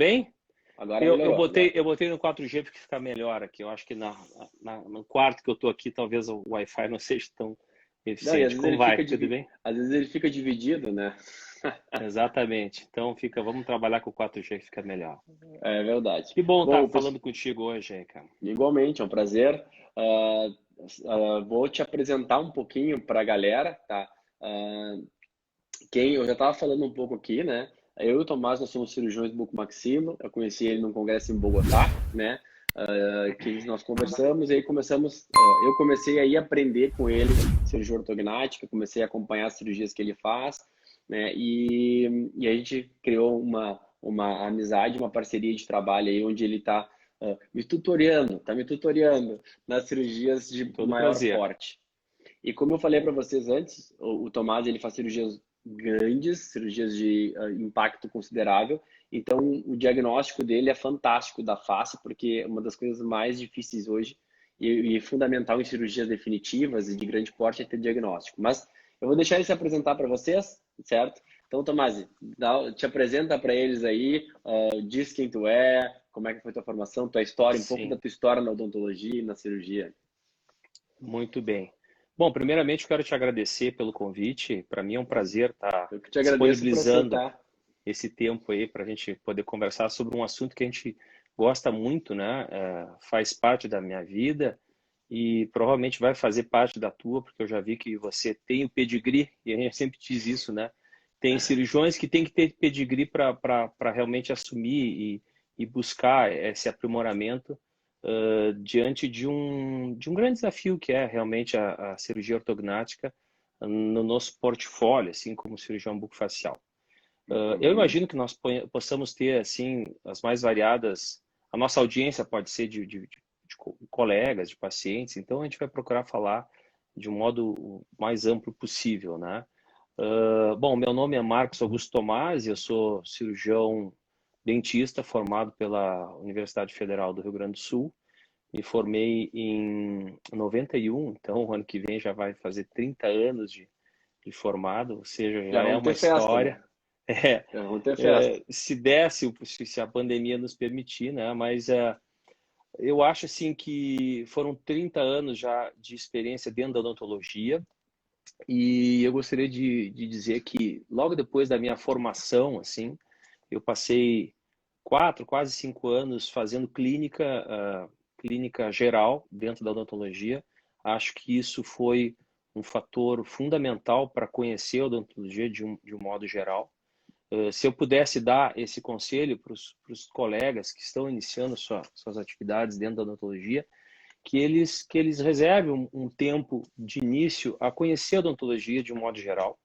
bem? Agora Eu melhorou. botei, Agora. eu botei no 4G porque fica melhor aqui. Eu acho que no quarto que eu tô aqui, talvez o Wi-Fi não seja tão Não, e às eficiente. vezes Como ele vai? fica Tudo bem? às vezes ele fica dividido, né? Exatamente. Então vamos trabalhar com o 4G que fica melhor. É verdade. Que bom estar Bom, falando contigo hoje, aí, cara. igualmente, é um prazer. Ah, vou te apresentar um pouquinho para a galera, tá? Ah, quem eu já estava falando um pouco aqui, né? Eu e o Tomás, nós somos cirurgiões bucomaxilo. Eu conheci ele num congresso em Bogotá, né? Que nós conversamos e aí começamos. Eu comecei aí a aprender com ele cirurgia ortognática, comecei a acompanhar as cirurgias que ele faz, né? E a gente criou uma amizade, uma parceria de trabalho aí, onde ele está me tutoriando nas cirurgias de Todo maior prazer. porte. E como eu falei para vocês antes, o Tomás ele faz cirurgias grandes, cirurgias de impacto considerável. Então, o diagnóstico dele é fantástico da face, porque é uma das coisas mais difíceis hoje e fundamental em cirurgias definitivas e de grande porte é ter diagnóstico. Mas eu vou deixar ele se apresentar para vocês, certo? Então, Tomás, te apresenta para eles aí, diz quem tu é, como é que foi tua formação, tua história, um pouco da Sim, tua história na odontologia e na cirurgia. muito bem. Bom, primeiramente eu quero te agradecer pelo convite. Para mim é um prazer estar Eu que te agradeço por disponibilizando aceitar. esse tempo aí para a gente poder conversar sobre um assunto que a gente gosta muito, né? Faz parte da minha vida e provavelmente vai fazer parte da tua, porque eu já vi que você tem o pedigree, e a gente sempre diz isso, né? Tem cirurgiões que tem que ter pedigree para realmente assumir e buscar esse aprimoramento diante de um grande desafio que é realmente a cirurgia ortognática no nosso portfólio, assim como cirurgião bucofacial. Eu Uhum. imagino que nós possamos ter assim as mais variadas. A nossa audiência pode ser de colegas, de pacientes. Então a gente vai procurar falar de um modo o mais amplo possível, né? Bom, meu nome é Marcos Augusto Tomás, eu sou cirurgião dentista formado pela Universidade Federal do Rio Grande do Sul. Me formei em 91, então o ano que vem já vai fazer 30 anos de formado, ou seja, Já já é vamos uma ter festa, né? história. É, Já vamos ter festa. se desse, se a pandemia nos permitir, né? Mas eu acho assim que foram 30 anos já de experiência dentro da odontologia e eu gostaria de dizer que logo depois da minha formação, assim, eu passei 4, quase 5 anos fazendo clínica geral dentro da odontologia. Acho que isso foi um fator fundamental para conhecer a odontologia de um modo geral. Se eu pudesse dar esse conselho para os colegas que estão iniciando suas atividades dentro da odontologia, que eles reservem um tempo de início a conhecer a odontologia de um modo geral,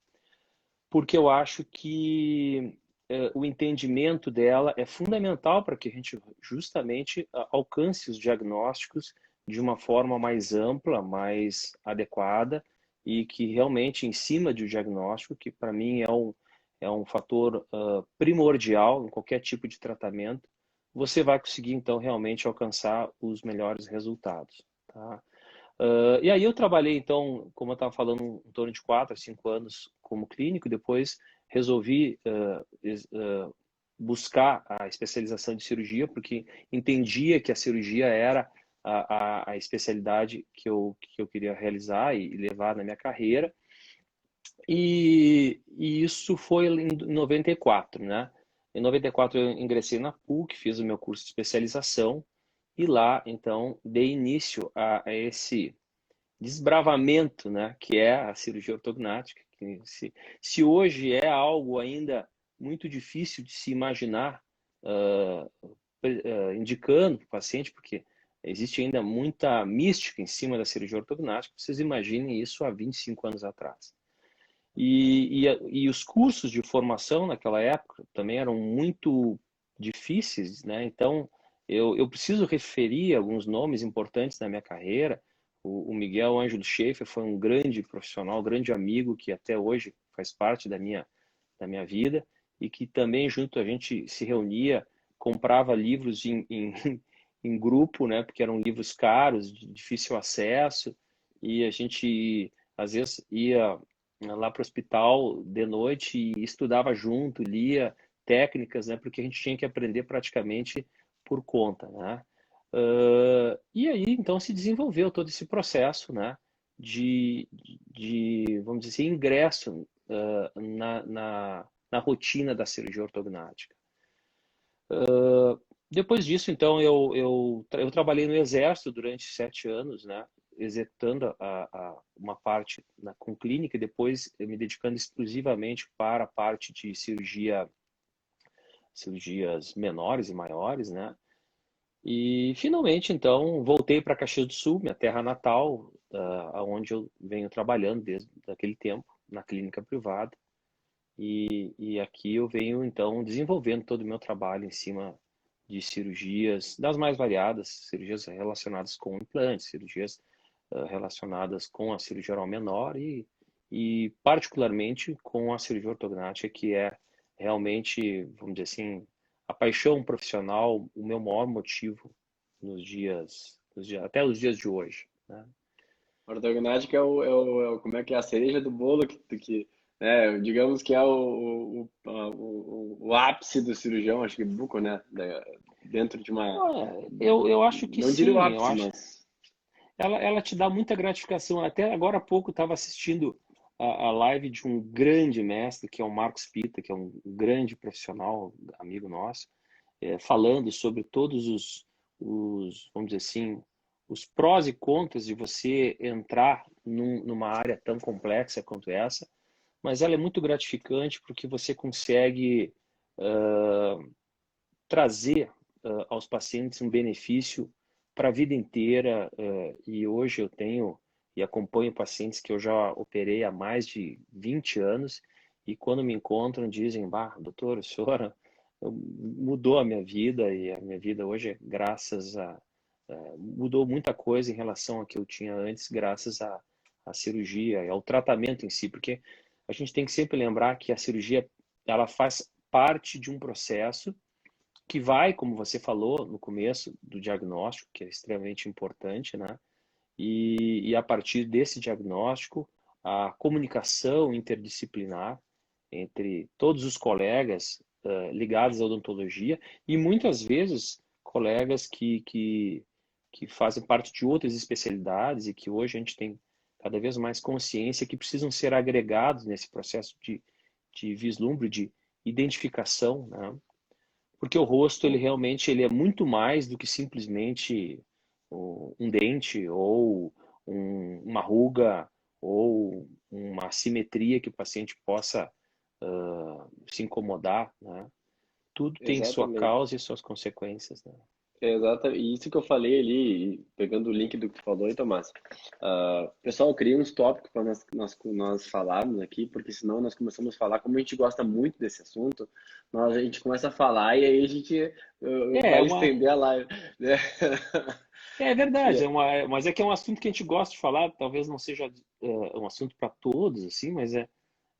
porque eu acho que o entendimento dela é fundamental para que a gente justamente alcance os diagnósticos de uma forma mais ampla, mais adequada e que realmente em cima de um diagnóstico, que para mim é um fator primordial em qualquer tipo de tratamento, você vai conseguir então realmente alcançar os melhores resultados, tá? E aí eu trabalhei, então, como eu estava falando, em torno de 4 a 5 anos como clínico, depois resolvi buscar a especialização de cirurgia, porque entendia que a cirurgia era a especialidade que eu queria realizar e levar na minha carreira. E isso foi em 94, né? Em 94 eu ingressei na PUC, fiz o meu curso de especialização, e lá, então, dei início a esse desbravamento, né, que é a cirurgia ortognática. Que se hoje é algo ainda muito difícil de se imaginar, indicando para o paciente, porque existe ainda muita mística em cima da cirurgia ortognática, vocês imaginem isso há 25 anos atrás. E os cursos de formação naquela época também eram muito difíceis, né? Então, eu preciso referir alguns nomes importantes da minha carreira. O Miguel Ângelo Schaefer foi um grande profissional, um grande amigo que até hoje faz parte da minha vida e que também junto a gente se reunia, comprava livros em grupo, né? Porque eram livros caros, de difícil acesso e a gente às vezes ia lá para o hospital de noite e estudava junto, lia técnicas, né? Porque a gente tinha que aprender praticamente por conta, né? E aí, então, se desenvolveu todo esse processo, né? Vamos dizer assim, ingresso na rotina da cirurgia ortognática. Depois disso, então, eu trabalhei no Exército durante 7 anos, né? Executando uma parte com clínica e depois me dedicando exclusivamente para a parte de cirurgias menores e maiores, né? E finalmente, então, voltei para Caxias do Sul, minha terra natal, onde eu venho trabalhando desde aquele tempo, na clínica privada. E aqui eu venho, então, desenvolvendo todo o meu trabalho em cima de cirurgias das mais variadas, cirurgias relacionadas com implantes, cirurgias relacionadas com a cirurgia oral menor e particularmente com a cirurgia ortognática, que é realmente, vamos dizer assim, a paixão profissional, o meu maior motivo até os dias de hoje, né? A ortognática como é que é a cereja do bolo né, digamos que é o ápice do cirurgião, acho que buco, né, dentro de uma, Eu acho que não diria o sim, eu ápice, acho. mas Ela te dá muita gratificação. Até agora há pouco estava assistindo a live de um grande mestre, que é o Marcos Pita, que é um grande profissional, amigo nosso, falando sobre todos vamos dizer assim, os prós e contras de você entrar numa área tão complexa quanto essa, mas ela é muito gratificante porque você consegue trazer aos pacientes um benefício para a vida inteira. E hoje eu tenho e acompanho pacientes que eu já operei há mais de 20 anos e quando me encontram dizem, bah, doutor, a senhora mudou a minha vida e a minha vida hoje é mudou muita coisa em relação a que eu tinha antes, graças à cirurgia e ao tratamento em si, porque a gente tem que sempre lembrar que a cirurgia ela faz parte de um processo que vai, como você falou no começo, do diagnóstico, que é extremamente importante, né? E a partir desse diagnóstico, a comunicação interdisciplinar entre todos os colegas ligados à odontologia e muitas vezes colegas que fazem parte de outras especialidades e que hoje a gente tem cada vez mais consciência que precisam ser agregados nesse processo de vislumbre, de identificação, né? Porque o rosto, ele é muito mais do que simplesmente um dente ou uma ruga ou uma assimetria que o paciente possa se incomodar, né? Tudo tem sua exatamente. causa e suas consequências, né? Exato, e isso que eu falei ali, pegando o link do que tu falou aí, Tomás. Pessoal, eu criei uns tópicos para nós falarmos aqui, porque senão nós começamos a falar, como a gente gosta muito desse assunto, a gente começa a falar e aí a gente É vai uma, estender a live, né? é verdade, Que- mas é que é um assunto que a gente gosta de falar, talvez não seja um assunto para todos, assim, mas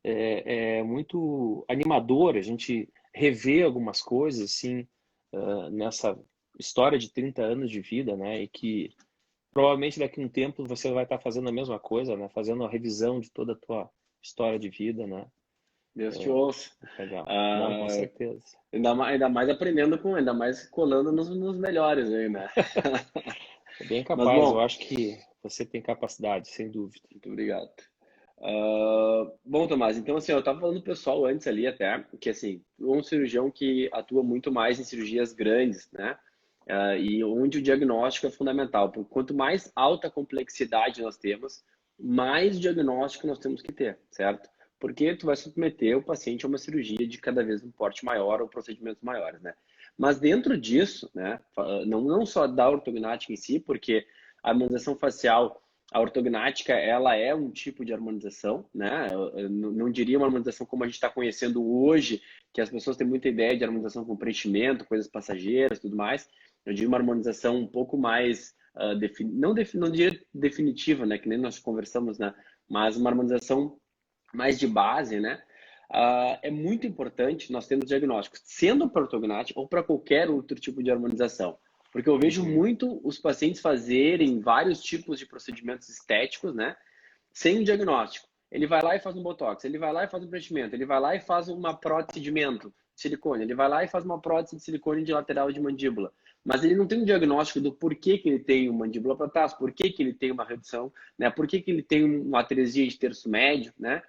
é muito animador a gente rever algumas coisas assim nessa história de 30 anos de vida, né? E que provavelmente daqui a um tempo você vai estar fazendo a mesma coisa, né? Fazendo a revisão de toda a tua história de vida, né? Deus te ouça. Legal. Não, com Ah, certeza. ainda mais aprendendo ainda mais colando nos melhores aí, né? É bem Mas capaz, eu bom, acho que você tem capacidade, sem dúvida. muito obrigado. Bom, Tomás, então assim, eu estava falando pro pessoal antes ali até, que assim, tu é um cirurgião que atua muito mais em cirurgias grandes, né? E onde o diagnóstico é fundamental, porque quanto mais alta complexidade nós temos, mais diagnóstico nós temos que ter, certo? Porque tu vai submeter o paciente a uma cirurgia de cada vez um porte maior ou procedimentos maiores, né? Mas dentro disso, né, não só da ortognática em si, porque a harmonização facial, a ortognática, ela é um tipo de harmonização, né? Eu não diria uma harmonização como a gente está conhecendo hoje, que as pessoas têm muita ideia de harmonização com preenchimento, coisas passageiras, tudo mais. Eu diria uma harmonização um pouco mais, não diria definitiva, né? Que nem nós conversamos, né? Mas uma harmonização mais de base, né? É muito importante nós termos diagnósticos, sendo para ortognática ou para qualquer outro tipo de harmonização. Porque eu vejo Uhum. muito os pacientes fazerem vários tipos de procedimentos estéticos, né? Sem um diagnóstico. Ele vai lá e faz um botox, ele vai lá e faz um preenchimento, ele vai lá e faz uma prótese de mento, silicone. Ele vai lá e faz uma prótese de silicone de lateral de mandíbula. Mas ele não tem um diagnóstico do porquê que ele tem uma mandíbula para trás, porquê que ele tem uma redução, né? Porquê que ele tem uma atresia de terço médio, né?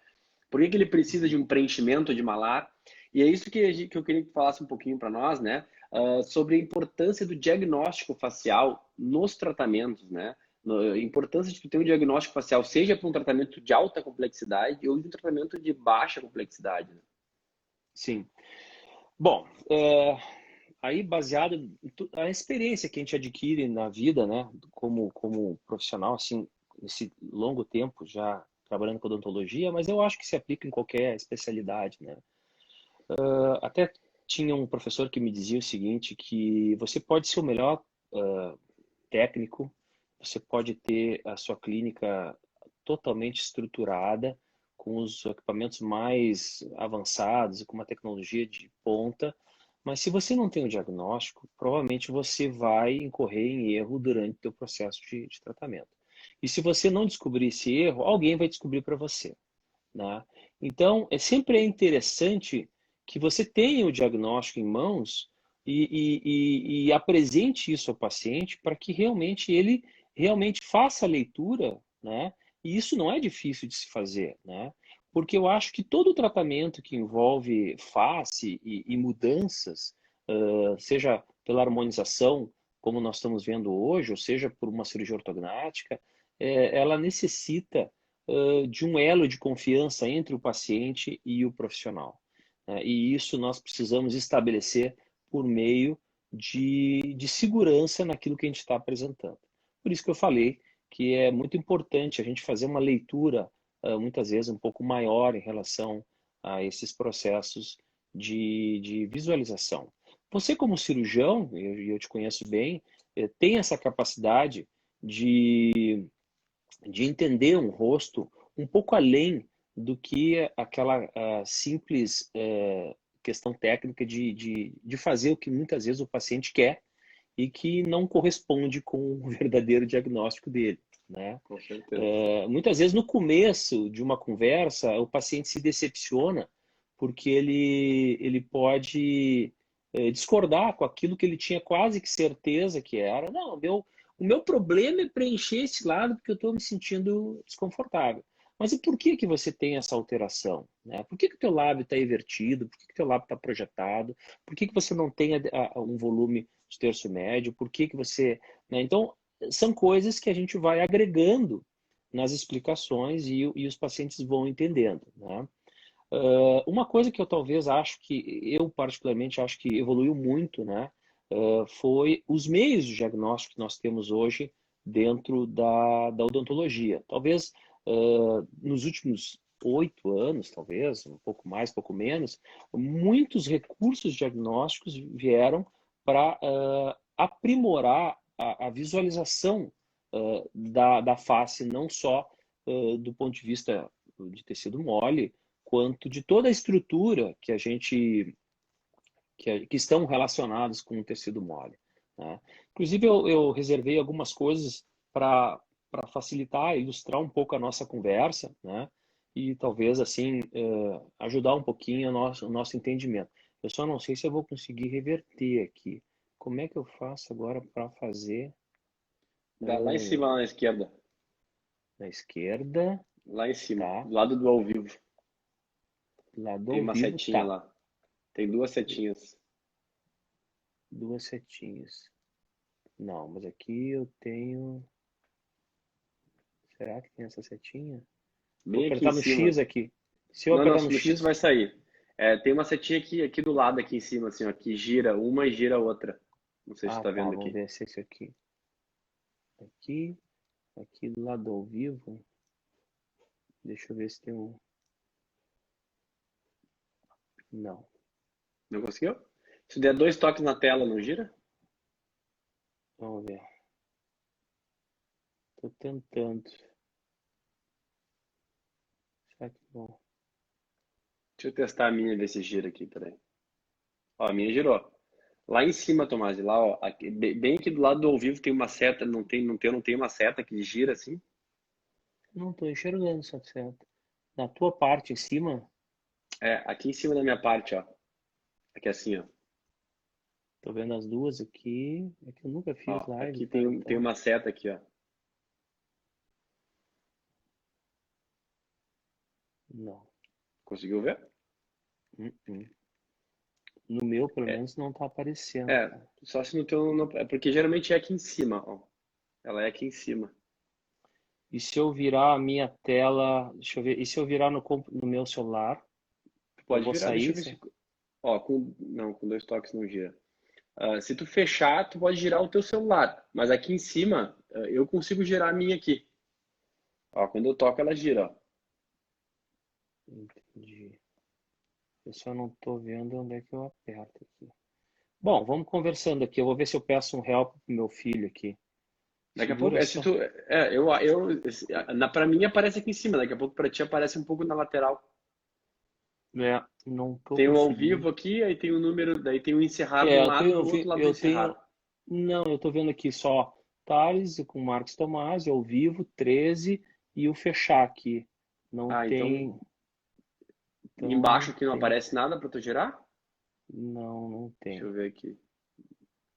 Por que ele precisa de um preenchimento de malar? E é isso que eu queria que falasse um pouquinho para nós, né? Sobre a importância do diagnóstico facial nos tratamentos, né? A importância de tu ter um diagnóstico facial, seja para um tratamento de alta complexidade ou de um tratamento de baixa complexidade. Né? Sim. Bom, aí baseado em a experiência que a gente adquire na vida, né, como profissional, assim, nesse longo tempo já trabalhando com odontologia, mas eu acho que se aplica em qualquer especialidade, né? Até tinha um professor que me dizia o seguinte, que você pode ser o melhor técnico, você pode ter a sua clínica totalmente estruturada, com os equipamentos mais avançados e com uma tecnologia de ponta, mas se você não tem o diagnóstico, provavelmente você vai incorrer em erro durante o teu processo de tratamento. E se você não descobrir esse erro, alguém vai descobrir para você, né? Então, sempre é interessante que você tenha o diagnóstico em mãos e apresente isso ao paciente para que realmente ele realmente faça a leitura, né? E isso não é difícil de se fazer, né? Porque eu acho que todo tratamento que envolve face e mudanças, seja pela harmonização, como nós estamos vendo hoje, ou seja por uma cirurgia ortognática, ela necessita de um elo de confiança entre o paciente e o profissional, né? E isso nós precisamos estabelecer por meio de segurança naquilo que a gente está apresentando. Por isso que eu falei que é muito importante a gente fazer uma leitura, muitas vezes, um pouco maior em relação a esses processos de visualização. Você, como cirurgião, e eu te conheço bem, tem essa capacidade de entender um rosto um pouco além do que aquela simples questão técnica de fazer o que muitas vezes o paciente quer e que não corresponde com o verdadeiro diagnóstico dele, né? Com certeza. Muitas vezes no começo de uma conversa o paciente se decepciona porque ele pode discordar com aquilo que ele tinha quase que certeza que era. Não, o meu problema é preencher esse lado porque eu estou me sentindo desconfortável. Mas e por que que você tem essa alteração, né? Por que que o teu lábio está invertido? Por que que o teu lábio está projetado? Por que que você não tem um volume de terço médio? Por que que você... né? Então, são coisas que a gente vai agregando nas explicações e os pacientes vão entendendo, né? Uma coisa que eu talvez acho que, eu particularmente acho que evoluiu muito, né? Foi os meios de diagnóstico que nós temos hoje dentro da odontologia. Talvez nos últimos 8 anos, talvez, um pouco mais, um pouco menos, muitos recursos diagnósticos vieram para aprimorar a visualização da face, não só do ponto de vista de tecido mole, quanto de toda a estrutura que a gente que estão relacionados com o tecido mole, né? Inclusive eu reservei algumas coisas para facilitar, ilustrar um pouco a nossa conversa, né? E talvez assim ajudar um pouquinho o nosso entendimento. Eu só não sei se eu vou conseguir reverter aqui. Como é que eu faço agora para fazer Dá lá em cima, lá na esquerda. na esquerda, Lá em cima, tá? do lado do ao vivo. Lado Tem ao uma vivo, setinha tá? lá. Tem duas setinhas. Duas setinhas. Não, mas aqui eu tenho. Será que tem essa setinha? Vou Bem aqui em apertar no cima. X aqui. Se eu Não, não, apertar no no X X, vai sair. Tem uma setinha aqui do lado, aqui em cima, assim, ó, que gira uma e gira a outra. Não sei se você ah, tá tá, vendo vamos aqui. ver se é esse aqui. Aqui, aqui do lado ao vivo. Deixa eu ver se tem um. Não. Não conseguiu? Se der dois toques na tela, não gira? Vamos ver. Tô tentando. Será que bom? Deixa eu testar a minha, ver se gira aqui, peraí. Ó, a minha girou. Lá em cima, Tomás, lá, ó, bem aqui do lado do ao vivo tem uma seta, não tem uma seta que gira assim? Não tô enxergando essa seta. Na tua parte em cima, Aqui em cima da minha parte, ó. Aqui é assim, ó. Tô vendo as duas aqui. É que eu nunca fiz Ó, live. aqui tem uma seta aqui, ó. Não. Conseguiu ver? Uh-uh. No meu, pelo É, menos, não tá aparecendo, é, cara. só se no teu não, é porque geralmente é aqui em cima, ó. Ela é aqui em cima. E se eu virar a minha tela, deixa eu ver, e se eu virar no meu celular, Tu eu pode vou virar, deixa sair? eu ver se, ó, com 2 toques não gira. Se tu fechar, tu pode girar o teu celular, mas aqui em cima eu consigo girar a minha aqui. Ó, quando eu toco ela gira, ó. Entendi. Eu só não tô vendo onde é que eu aperto aqui. Bom, vamos conversando aqui. Eu vou ver se eu peço um help pro meu filho aqui. Daqui a pouco, Segura se só. tu, pra mim aparece aqui em cima, daqui a pouco pra ti aparece um pouco na lateral. É, não tô Tem o ao vivo conseguindo. aqui, aí tem o número, daí tem o encerrar de É, um eu lado, tenho, do outro lado do eu tenho. encerrar. Não, eu tô vendo aqui só Thales com Marcos Tomás, ao vivo, 13 e o fechar aqui. Não Ah, então tem. Então embaixo não aqui não tem. aparece nada pra tu girar? Não, não Deixa tem. eu ver aqui.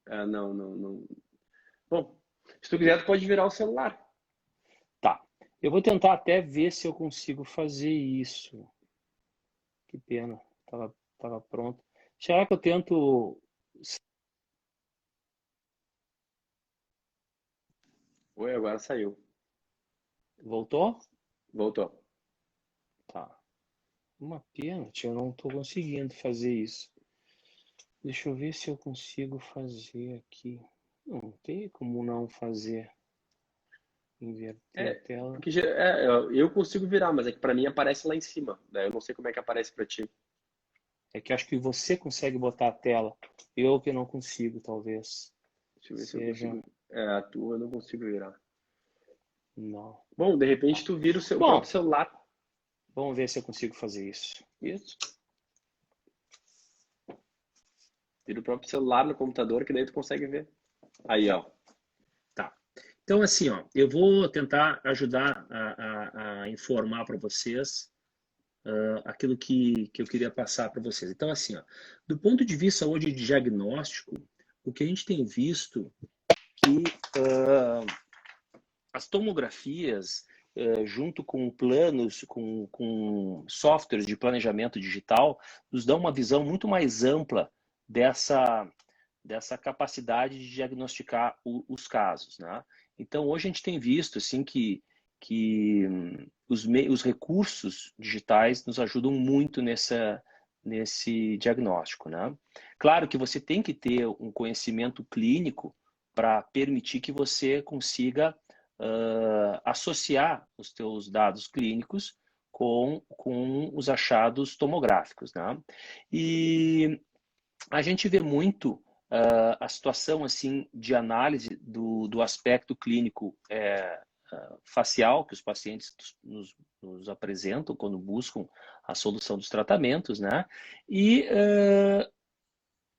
Ah, não, não, não. Bom, se tu quiser, tu pode virar o celular. Tá. Eu vou tentar até ver se eu consigo fazer isso. Que pena. Tava pronto. Será que eu tento. Oi, agora saiu. Voltou? Voltou. Tá. Uma pena, tio. Eu não tô conseguindo fazer isso. Deixa eu ver se eu consigo fazer aqui. Não tem como não fazer. Inverter a É, tela. porque eu consigo virar, mas é que pra mim aparece lá em cima. Daí eu não sei como é que aparece pra ti. É que acho que você consegue botar a tela. Eu que não consigo, talvez. Deixa eu ver se eu Seja. consigo. É, a tua eu não consigo virar. Não. Bom, de repente Tá. tu vira o próprio Bom, celular. vamos ver se eu consigo fazer isso. Isso. Vira o próprio celular no computador, que daí tu consegue ver. Aí, ó. Tá. Então, assim, ó, eu vou tentar ajudar a informar para vocês aquilo que eu queria passar para vocês. Então, assim, ó, do ponto de vista hoje de diagnóstico, o que a gente tem visto que as tomografias, junto com planos, com softwares de planejamento digital, nos dão uma visão muito mais ampla dessa capacidade de diagnosticar os casos, né? Então, hoje a gente tem visto assim que os recursos digitais nos ajudam muito nesse diagnóstico, né? Claro que você tem que ter um conhecimento clínico para permitir que você consiga associar os teus dados clínicos com os achados tomográficos, né? E a gente vê muito a situação assim de análise do aspecto clínico facial que os pacientes nos apresentam quando buscam a solução dos tratamentos, né? E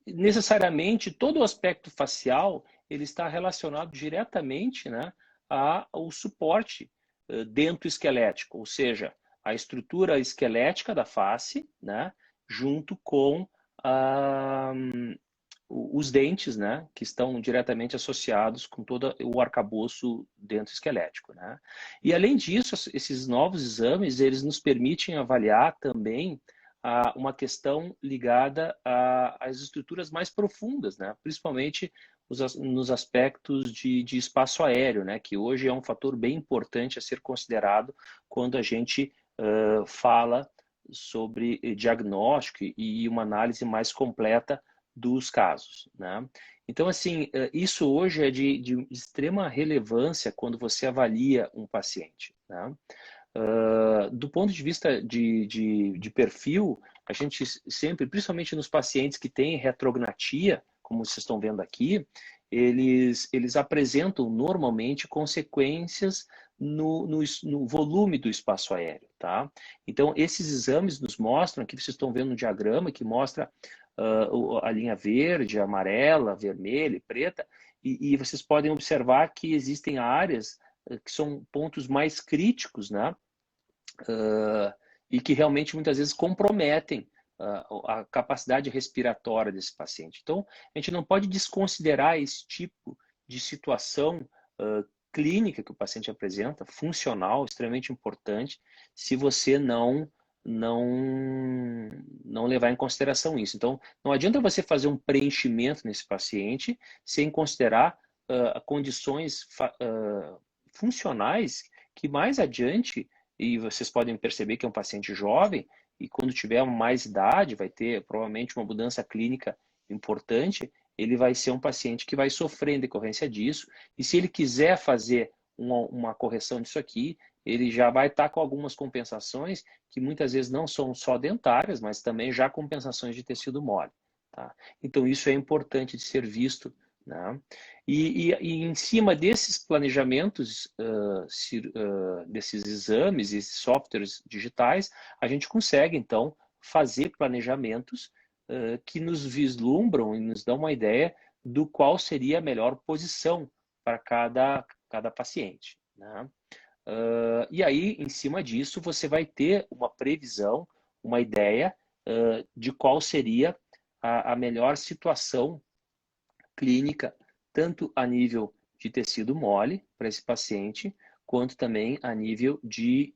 necessariamente todo o aspecto facial ele está relacionado diretamente, né, ao suporte dentoesquelético, ou seja, a estrutura esquelética da face, né, junto com a, os dentes, né, que estão diretamente associados com todo o arcabouço dentoesquelético, né? E além disso, esses novos exames, eles nos permitem avaliar também uma questão ligada às estruturas mais profundas, né? Principalmente nos aspectos de espaço aéreo, né? Que hoje é um fator bem importante a ser considerado quando a gente fala sobre diagnóstico e uma análise mais completa dos casos, né? Então, assim, isso hoje é de extrema relevância quando você avalia um paciente, né? Do ponto de vista de perfil, a gente sempre, principalmente nos pacientes que têm retrognatia, como vocês estão vendo aqui, eles apresentam normalmente consequências no volume do espaço aéreo, tá? Então, esses exames nos mostram, aqui vocês estão vendo um diagrama que mostra a linha verde, amarela, vermelha e preta, e vocês podem observar que existem áreas que são pontos mais críticos, né? E que realmente muitas vezes comprometem a capacidade respiratória desse paciente. Então, a gente não pode desconsiderar esse tipo de situação clínica que o paciente apresenta, funcional, extremamente importante, se você não levar em consideração isso. Então, não adianta você fazer um preenchimento nesse paciente sem considerar condições funcionais que mais adiante, e vocês podem perceber que é um paciente jovem, e quando tiver mais idade, vai ter provavelmente uma mudança clínica importante, ele vai ser um paciente que vai sofrer em decorrência disso, e se ele quiser fazer uma correção disso aqui, ele já vai estar com algumas compensações que muitas vezes não são só dentárias, mas também já compensações de tecido mole. Tá? Então isso é importante de ser visto, né? E em cima desses planejamentos, desses exames e softwares digitais, a gente consegue então fazer planejamentos que nos vislumbram e nos dão uma ideia do qual seria a melhor posição para cada paciente, né? E aí, em cima disso, você vai ter uma previsão, uma ideia de qual seria a melhor situação clínica, tanto a nível de tecido mole para esse paciente, quanto também a nível de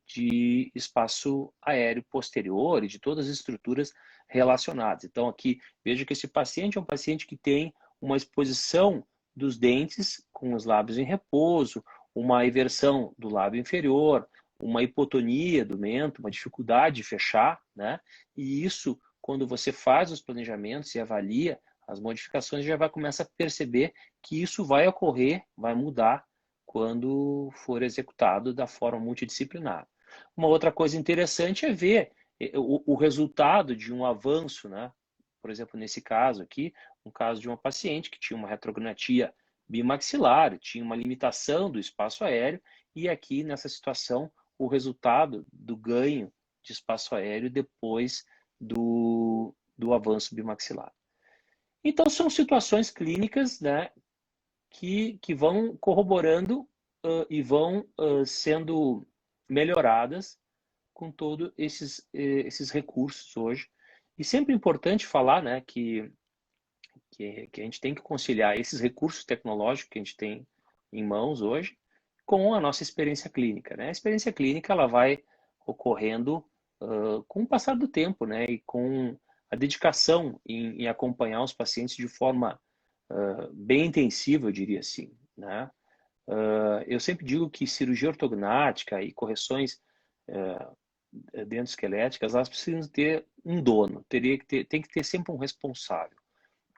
espaço aéreo posterior e de todas as estruturas relacionadas. Então, aqui, veja que esse paciente é um paciente que tem uma exposição dos dentes com os lábios em repouso, uma eversão do lábio inferior, uma hipotonia do mento, uma dificuldade de fechar, né? E isso, quando você faz os planejamentos e avalia as modificações, já vai começar a perceber que isso vai ocorrer, vai mudar quando for executado da forma multidisciplinar. Uma outra coisa interessante é ver o resultado de um avanço, né? Por exemplo, nesse caso aqui, um caso de uma paciente que tinha uma retrognatia bimaxilar, tinha uma limitação do espaço aéreo, e aqui nessa situação o resultado do ganho de espaço aéreo depois do avanço bimaxilar. Então são situações clínicas, né, que vão corroborando e vão sendo melhoradas com todos esses recursos hoje. E sempre é importante falar, né, que a gente tem que conciliar esses recursos tecnológicos que a gente tem em mãos hoje com a nossa experiência clínica, né? A experiência clínica ela vai ocorrendo com o passar do tempo, né? E com a dedicação em acompanhar os pacientes de forma bem intensiva, eu diria assim, né? Eu sempre digo que cirurgia ortognática e correções dentosqueléticas, elas precisam ter um dono, tem que ter sempre um responsável,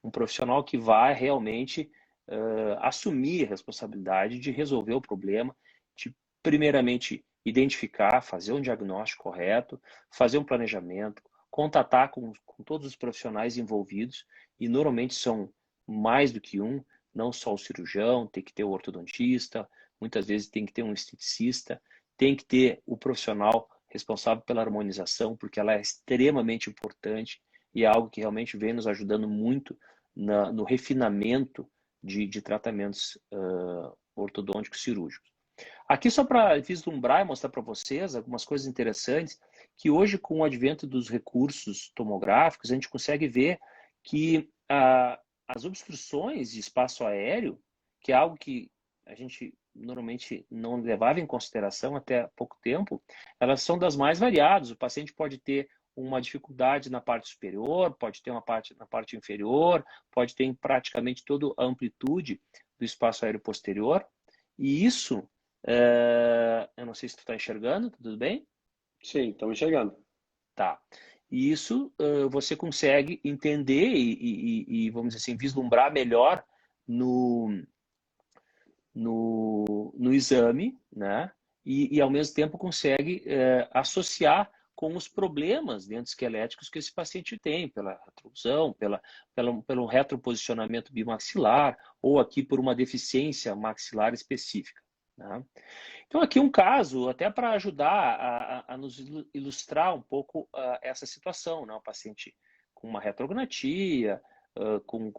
um profissional que vai realmente assumir a responsabilidade de resolver o problema, de primeiramente identificar, fazer um diagnóstico correto, fazer um planejamento, contatar com todos os profissionais envolvidos, e normalmente são mais do que um, não só o cirurgião, tem que ter o ortodontista, muitas vezes tem que ter um esteticista, tem que ter o profissional responsável pela harmonização, porque ela é extremamente importante e é algo que realmente vem nos ajudando muito no refinamento de tratamentos ortodônticos cirúrgicos. Aqui só para vislumbrar e mostrar para vocês algumas coisas interessantes, que hoje com o advento dos recursos tomográficos, a gente consegue ver que as obstruções de espaço aéreo, que é algo que a gente normalmente não levava em consideração até há pouco tempo, elas são das mais variadas. O paciente pode ter uma dificuldade na parte superior, pode ter uma parte na parte inferior, pode ter em praticamente toda a amplitude do espaço aéreo posterior. E isso, eu não sei se tu está enxergando, tudo bem? Sim, estamos enxergando. Tá. E isso você consegue entender e, vamos dizer assim, vislumbrar melhor no exame, né? E ao mesmo tempo consegue associar com os problemas dentosqueléticos que esse paciente tem, pela retroclusão, pelo retroposicionamento bimaxilar, ou aqui por uma deficiência maxilar específica, né? Então aqui um caso, até para ajudar a nos ilustrar um pouco essa situação, né? O paciente com uma retrognatia, com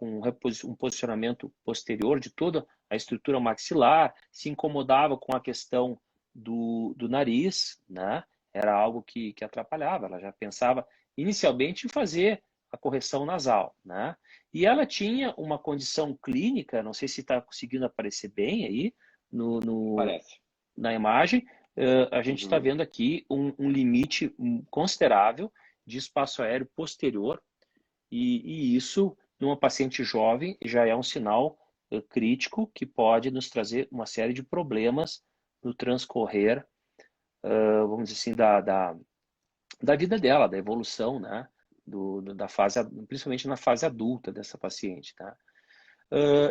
um posicionamento posterior de toda a estrutura maxilar, se incomodava com a questão do nariz, né? Era algo que atrapalhava, ela já pensava inicialmente fazer a correção nasal, né? E ela tinha uma condição clínica, não sei se está conseguindo aparecer bem aí Parece. na imagem, a gente está vendo aqui um limite considerável de espaço aéreo posterior, e isso, numa paciente jovem, já é um sinal crítico que pode nos trazer uma série de problemas no transcorrer, vamos dizer assim, da vida dela, da evolução, né? Da fase, principalmente na fase adulta dessa paciente, tá?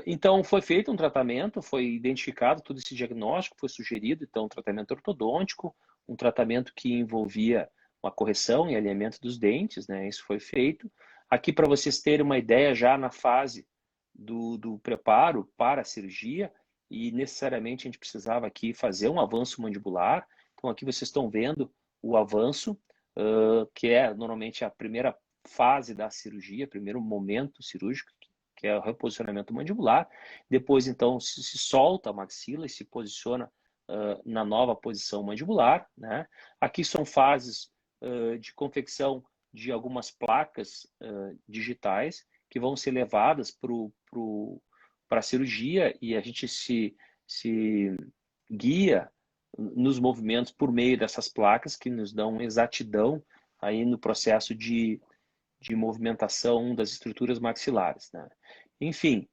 Então, foi feito um tratamento, foi identificado todo esse diagnóstico, foi sugerido, então, um tratamento ortodôntico, um tratamento que envolvia uma correção e alinhamento dos dentes, né? Isso foi feito. Aqui, para vocês terem uma ideia, já na fase do preparo para a cirurgia, e necessariamente a gente precisava aqui fazer um avanço mandibular. Então, aqui vocês estão vendo o avanço, que é normalmente a primeira fase da cirurgia, primeiro momento cirúrgico, que é o reposicionamento mandibular. Depois, então, se solta a maxila e se posiciona na nova posição mandibular, né? Aqui são fases de confecção de algumas placas digitais que vão ser levadas para a cirurgia, e a gente se guia nos movimentos por meio dessas placas que nos dão exatidão aí no processo de movimentação das estruturas maxilares, né? Enfim,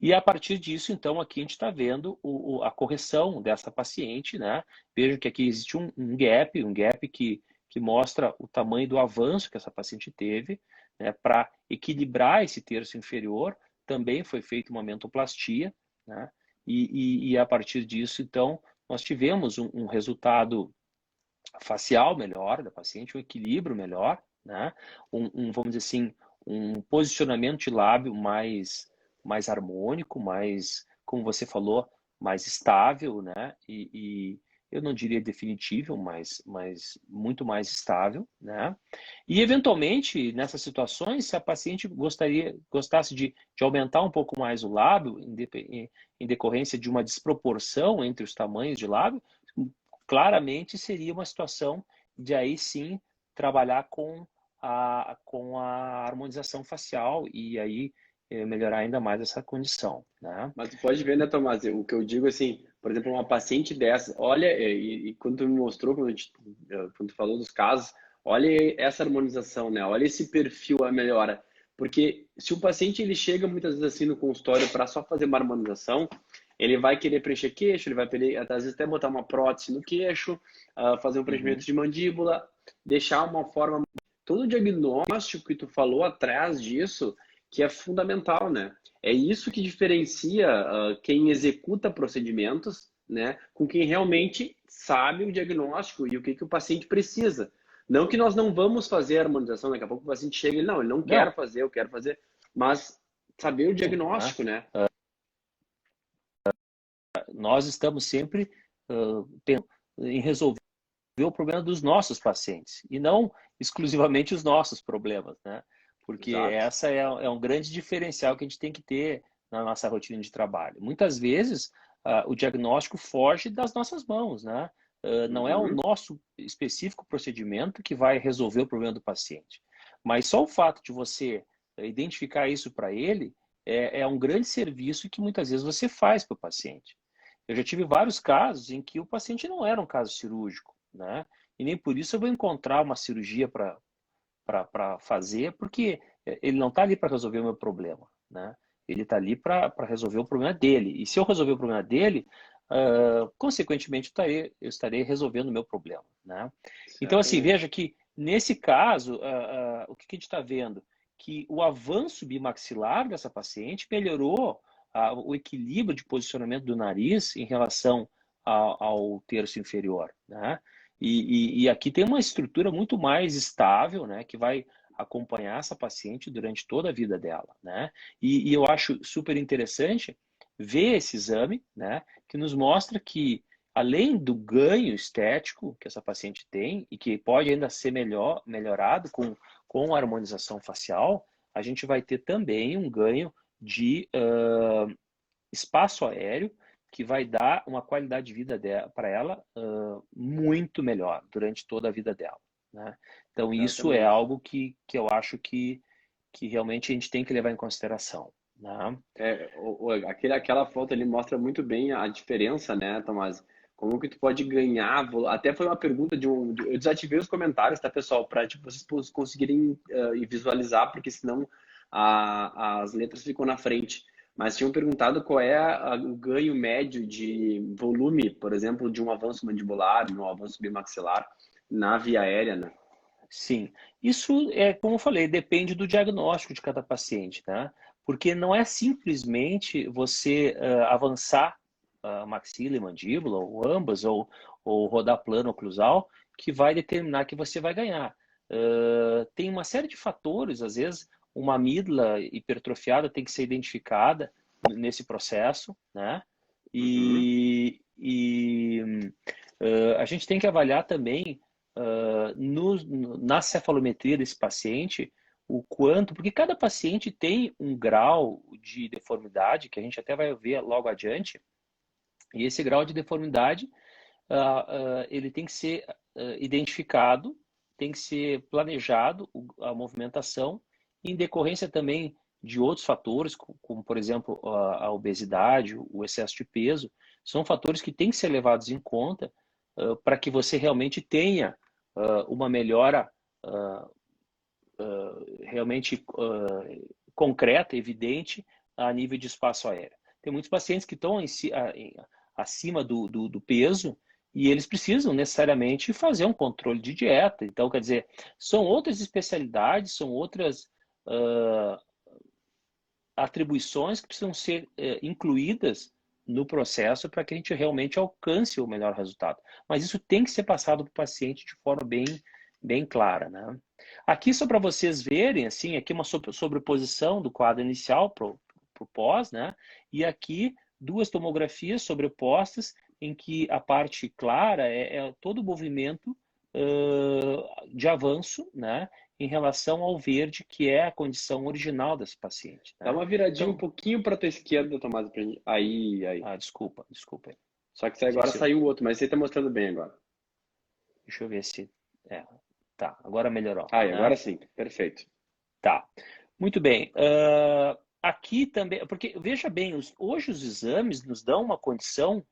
e a partir disso, então, aqui a gente está vendo a correção dessa paciente, né? Vejam que aqui existe um gap que mostra o tamanho do avanço que essa paciente teve, né? Para equilibrar esse terço inferior, também foi feita uma mentoplastia, né? E a partir disso, então, nós tivemos um resultado facial melhor da paciente, um equilíbrio melhor, né? Vamos dizer assim, um posicionamento de lábio mais harmônico, mais, como você falou, mais estável, né? E eu não diria definitivo, mas muito mais estável, né? E eventualmente, nessas situações, se a paciente gostasse de aumentar um pouco mais o lábio, em decorrência de uma desproporção entre os tamanhos de lábio, claramente seria uma situação de aí sim trabalhar com a harmonização facial e aí melhorar ainda mais essa condição, né? Mas tu pode ver, né, Tomás? O que eu digo assim, por exemplo, uma paciente dessa, olha, e quando tu me mostrou, quando tu falou dos casos, olha essa harmonização, né? Olha esse perfil, a melhora. Porque se o paciente ele chega muitas vezes assim no consultório para só fazer uma harmonização, ele vai querer preencher queixo, ele vai querer, às vezes até botar uma prótese no queixo, fazer um preenchimento Uhum. de mandíbula, deixar uma forma. Todo o diagnóstico que tu falou atrás disso, que é fundamental, né? É isso que diferencia quem executa procedimentos, né, com quem realmente sabe o diagnóstico e o que o paciente precisa. Não que nós não vamos fazer a harmonização, daqui a pouco o paciente chega e não, ele não quer Não, fazer, eu quero fazer, mas saber o né? diagnóstico, né? Nós estamos sempre pensando em resolver o problema dos nossos pacientes e não exclusivamente os nossos problemas, né? Porque Exato. essa é um grande diferencial que a gente tem que ter na nossa rotina de trabalho. Muitas vezes o diagnóstico foge das nossas mãos, né? Não é o Uhum. nosso específico procedimento que vai resolver o problema do paciente, mas só o fato de você identificar isso para ele é um grande serviço que muitas vezes você faz para o paciente. Eu já tive vários casos em que o paciente não era um caso cirúrgico, né? E nem por isso eu vou encontrar uma cirurgia para fazer, porque ele não está ali para resolver o meu problema, né? Ele está ali para resolver o problema dele. E se eu resolver o problema dele, consequentemente eu estarei resolvendo o meu problema, né? Então, assim, Certamente. veja que nesse caso, o que a gente está vendo? Que o avanço bimaxilar dessa paciente melhorou o equilíbrio de posicionamento do nariz em relação ao terço inferior, né? E aqui tem uma estrutura muito mais estável, né, que vai acompanhar essa paciente durante toda a vida dela, né? E eu acho super interessante ver esse exame, né, que nos mostra que além do ganho estético que essa paciente tem e que pode ainda ser melhorado com a harmonização facial, a gente vai ter também um ganho de espaço aéreo que vai dar uma qualidade de vida para ela muito melhor durante toda a vida dela. né? Então, isso é Exatamente. algo que eu acho que realmente a gente tem que levar em consideração, né? Aquela foto ali mostra muito bem a diferença, né, Tomás? Como que tu pode ganhar? Até foi uma pergunta eu desativei os comentários, tá, pessoal? Para tipo, vocês conseguirem visualizar, porque senão as letras ficam na frente. Mas tinham perguntado qual é o ganho médio de volume, por exemplo, de um avanço mandibular, de um avanço bimaxilar na via aérea, né? Sim, isso é, como eu falei, depende do diagnóstico de cada paciente, né? Porque não é simplesmente você avançar a maxila e mandíbula, ou ambas, ou rodar plano oclusal, que vai determinar que você vai ganhar. Tem uma série de fatores, às vezes, uma amígdala hipertrofiada tem que ser identificada nesse processo, né? Uhum. A gente tem que avaliar também na cefalometria desse paciente, o quanto, porque cada paciente tem um grau de deformidade, que a gente até vai ver logo adiante, e esse grau de deformidade, ele tem que ser identificado, tem que ser planejado a movimentação, em decorrência também de outros fatores, como por exemplo a obesidade, o excesso de peso, são fatores que têm que ser levados em conta para que você realmente tenha uma melhora realmente concreta, evidente, a nível de espaço aéreo. Tem muitos pacientes que estão acima do peso e eles precisam necessariamente fazer um controle de dieta. Então, quer dizer, são outras especialidades, são outras uh, atribuições que precisam ser incluídas no processo para que a gente realmente alcance o melhor resultado. Mas isso tem que ser passado para o paciente de forma bem clara, né? Aqui só para vocês verem, assim, aqui uma sobreposição do quadro inicial para o pós, né? E aqui duas tomografias sobrepostas em que a parte clara é todo o movimento de avanço, né? Em relação ao verde, que é a condição original desse paciente, Dá né? uma viradinha um Então, pouquinho para tua esquerda, Tomás. Aí. desculpa. Só que Não sei agora se eu, saiu o outro, mas você tá mostrando bem agora. deixa eu ver se, é, tá, agora melhorou, Aí, agora né? sim. Perfeito. Tá. Muito bem. Aqui também, porque veja bem, hoje os exames nos dão uma condição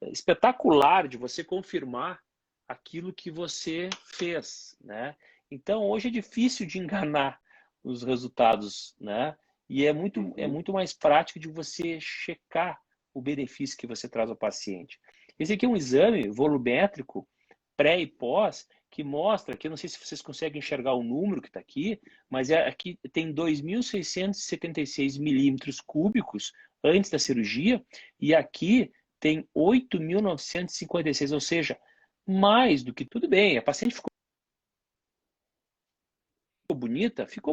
espetacular de você confirmar aquilo que você fez, né? Então, hoje é difícil de enganar os resultados, né? E é Uhum. muito mais prático de você checar o benefício que você traz ao paciente. Esse aqui é um exame volumétrico pré e pós que mostra, que eu não sei se vocês conseguem enxergar o número que está aqui, mas aqui tem 2.676 milímetros cúbicos antes da cirurgia, e aqui tem 8.956, ou seja, mais do que tudo bem. A paciente ficou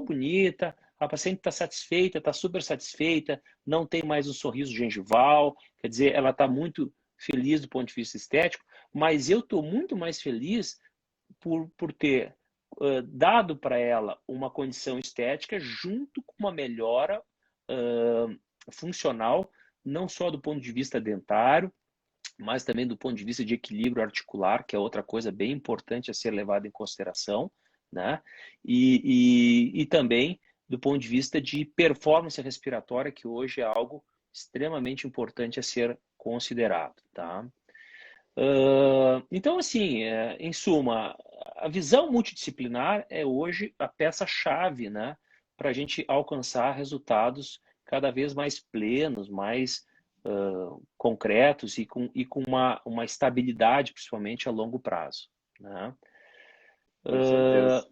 bonita, a paciente está satisfeita, está super satisfeita, não tem mais um sorriso gengival, quer dizer, ela está muito feliz do ponto de vista estético, mas eu estou muito mais feliz por ter dado para ela uma condição estética junto com uma melhora funcional, não só do ponto de vista dentário, mas também do ponto de vista de equilíbrio articular, que é outra coisa bem importante a ser levada em consideração, né? E também do ponto de vista de performance respiratória, que hoje é algo extremamente importante a ser considerado, tá? Então, assim, em suma, a visão multidisciplinar é hoje a peça-chave, né, para a gente alcançar resultados cada vez mais plenos, mais concretos e com uma estabilidade, principalmente a longo prazo, né? Com certeza.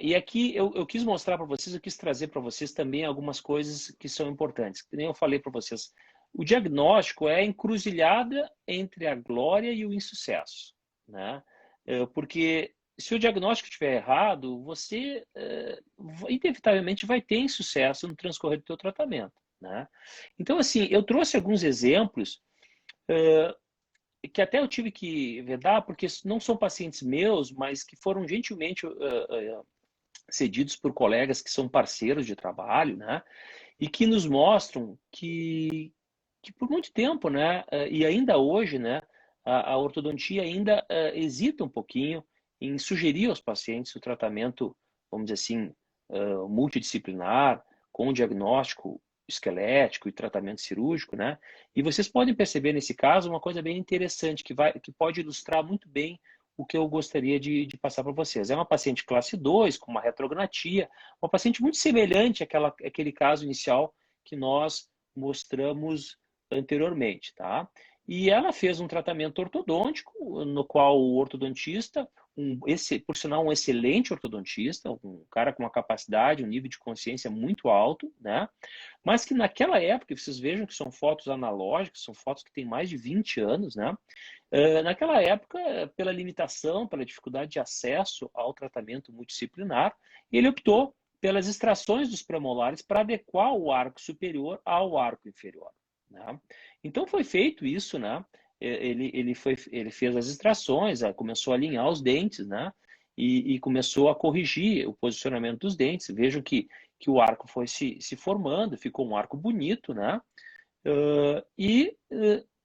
E aqui eu quis mostrar para vocês, eu quis trazer para vocês também algumas coisas que são importantes. Que nem eu falei para vocês, o diagnóstico é a encruzilhada entre a glória e o insucesso, né? Porque se o diagnóstico estiver errado, você inevitavelmente vai ter insucesso no transcorrer do seu tratamento, né? Então, assim, eu trouxe alguns exemplos que até eu tive que vedar, porque não são pacientes meus, mas que foram gentilmente cedidos por colegas que são parceiros de trabalho, né? E que nos mostram que por muito tempo, né? E ainda hoje, né? A ortodontia ainda hesita um pouquinho em sugerir aos pacientes o tratamento, vamos dizer assim, multidisciplinar, com diagnóstico esquelético e tratamento cirúrgico, né? E vocês podem perceber nesse caso uma coisa bem interessante que pode ilustrar muito bem o que eu gostaria de passar para vocês. É uma paciente classe 2 com uma retrognatia, uma paciente muito semelhante àquele caso inicial que nós mostramos anteriormente, tá? E ela fez um tratamento ortodôntico, no qual o ortodontista, por sinal, um excelente ortodontista, um cara com uma capacidade, um nível de consciência muito alto, né? Mas que naquela época, vocês vejam que são fotos analógicas, são fotos que têm mais de 20 anos, né? Naquela época, pela limitação, pela dificuldade de acesso ao tratamento multidisciplinar, ele optou pelas extrações dos premolares para adequar o arco superior ao arco inferior, né? Então foi feito isso, né? Ele fez as extrações, começou a alinhar os dentes, né? E começou a corrigir o posicionamento dos dentes. Vejam que o arco foi se formando, ficou um arco bonito, né?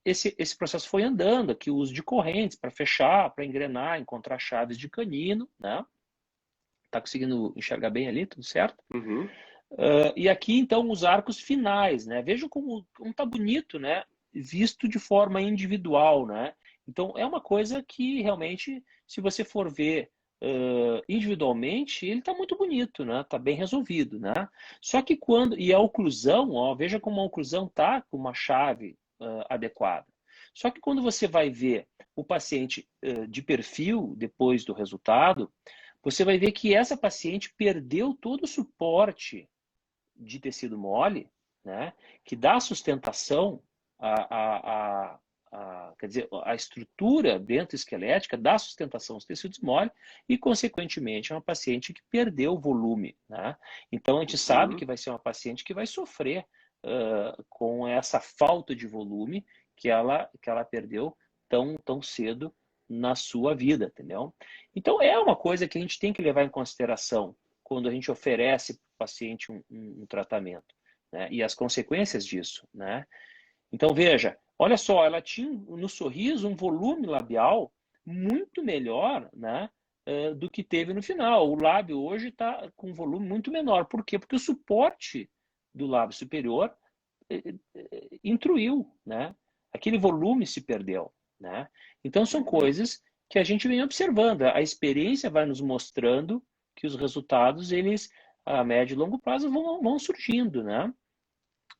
Esse processo foi andando, aqui o uso de correntes para fechar, para engrenar, encontrar chaves de canino, né? Tá conseguindo enxergar bem ali, tudo certo? Uhum. E aqui, então, os arcos finais, né? Vejam como tá bonito, né? Visto de forma individual, né? Então, é uma coisa que realmente, se você for ver individualmente, ele está muito bonito, né? Tá bem resolvido, né? Só que e a oclusão, ó, veja como a oclusão tá com uma chave adequada. Só que quando você vai ver o paciente de perfil depois do resultado, você vai ver que essa paciente perdeu todo o suporte de tecido mole, né, que dá sustentação quer dizer, a estrutura dentro esquelética dá sustentação aos tecidos mole e, consequentemente, é uma paciente que perdeu volume, né? Então, a gente sabe que vai ser uma paciente que vai sofrer com essa falta de volume que ela perdeu tão cedo na sua vida, entendeu? Então, é uma coisa que a gente tem que levar em consideração quando a gente oferece para o paciente um tratamento, né? E as consequências disso, né? Então, veja, olha só, ela tinha no sorriso um volume labial muito melhor, né, do que teve no final. O lábio hoje está com um volume muito menor. Por quê? Porque o suporte do lábio superior intruiu, né? Aquele volume se perdeu, né? Então, são coisas que a gente vem observando. A experiência vai nos mostrando que os resultados, eles, a médio e longo prazo, vão surgindo, né?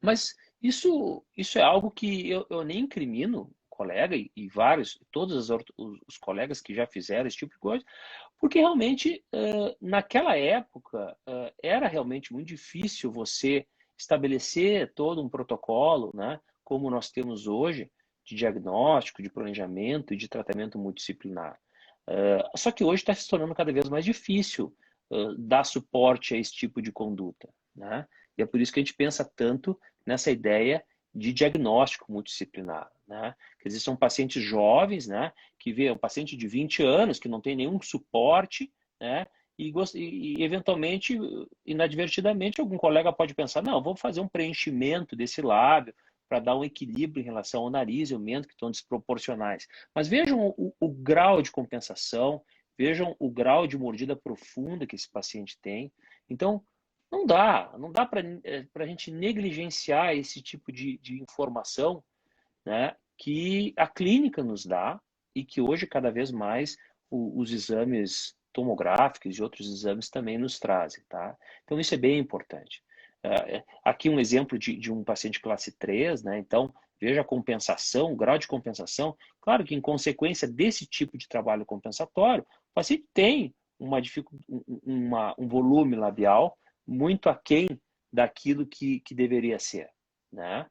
Mas isso é algo que eu nem incrimino o colega e vários, todos os colegas que já fizeram esse tipo de coisa, porque realmente, naquela época, era realmente muito difícil você estabelecer todo um protocolo, né, como nós temos hoje, de diagnóstico, de planejamento e de tratamento multidisciplinar. Só que hoje está se tornando cada vez mais difícil dar suporte a esse tipo de conduta, né? E é por isso que a gente pensa tanto nessa ideia de diagnóstico multidisciplinar, né? Quer dizer, são pacientes jovens, né? Que vê um paciente de 20 anos que não tem nenhum suporte, né? E eventualmente, inadvertidamente, algum colega pode pensar, não, vou fazer um preenchimento desse lábio para dar um equilíbrio em relação ao nariz e ao mento que estão desproporcionais. Mas vejam o grau de compensação, vejam o grau de mordida profunda que esse paciente tem. Então, não dá para a gente negligenciar esse tipo de informação, né, que a clínica nos dá e que hoje cada vez mais os exames tomográficos e outros exames também nos trazem, tá? Então isso é bem importante. Aqui um exemplo de um paciente classe 3, né? Então veja a compensação, o grau de compensação. Claro que em consequência desse tipo de trabalho compensatório, o paciente tem um volume labial muito aquém daquilo que deveria ser, né?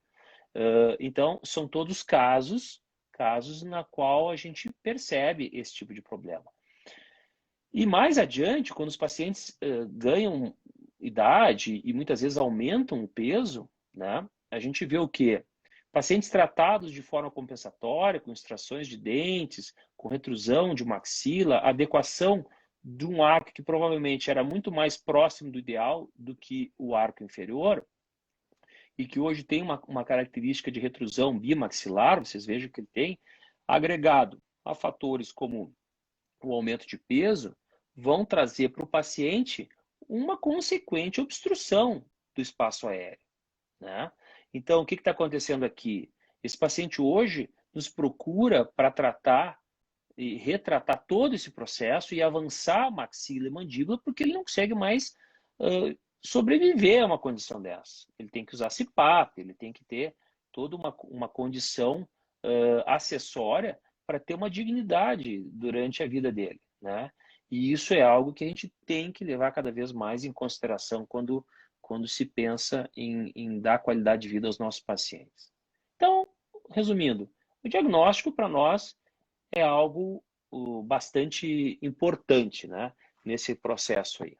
Então, são todos casos na qual a gente percebe esse tipo de problema. E mais adiante, quando os pacientes ganham idade e muitas vezes aumentam o peso, né, a gente vê o quê? Pacientes tratados de forma compensatória, com extrações de dentes, com retrusão de maxila, adequação de um arco que provavelmente era muito mais próximo do ideal do que o arco inferior, e que hoje tem uma característica de retrusão bimaxilar, vocês vejam que ele tem, agregado a fatores como o aumento de peso, vão trazer para o paciente uma consequente obstrução do espaço aéreo, né? Então, o que está acontecendo aqui? Esse paciente hoje nos procura para tratar e retratar todo esse processo e avançar a maxila e mandíbula, porque ele não consegue mais sobreviver a uma condição dessa. Ele tem que usar CPAP, ele tem que ter toda uma condição acessória para ter uma dignidade durante a vida dele, né? E isso é algo que a gente tem que levar cada vez mais em consideração quando se pensa em dar qualidade de vida aos nossos pacientes. Então, resumindo, o diagnóstico para nós é algo bastante importante, né, nesse processo aí.